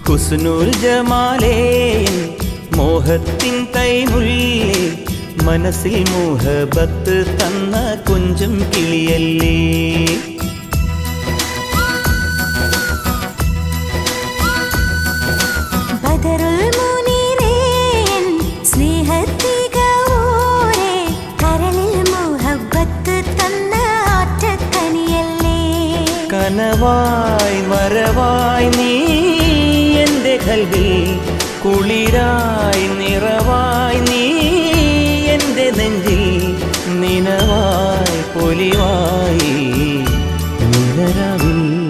ഹുസ്നുൽ ജമാലേ മോഹത്തിൻ കൈമുല്ലേ മനസ്സിൽ മോഹബത്ത് തന്ന കുഞ്ചും കിളിയല്ലേ. കനവായി മറവായി നീ എൻ്റെ ഖൽബിൽ, കുളിരായി നിറവായി നീ എൻ്റെ നെഞ്ചിൽ, നിനവായി പൊലിവായി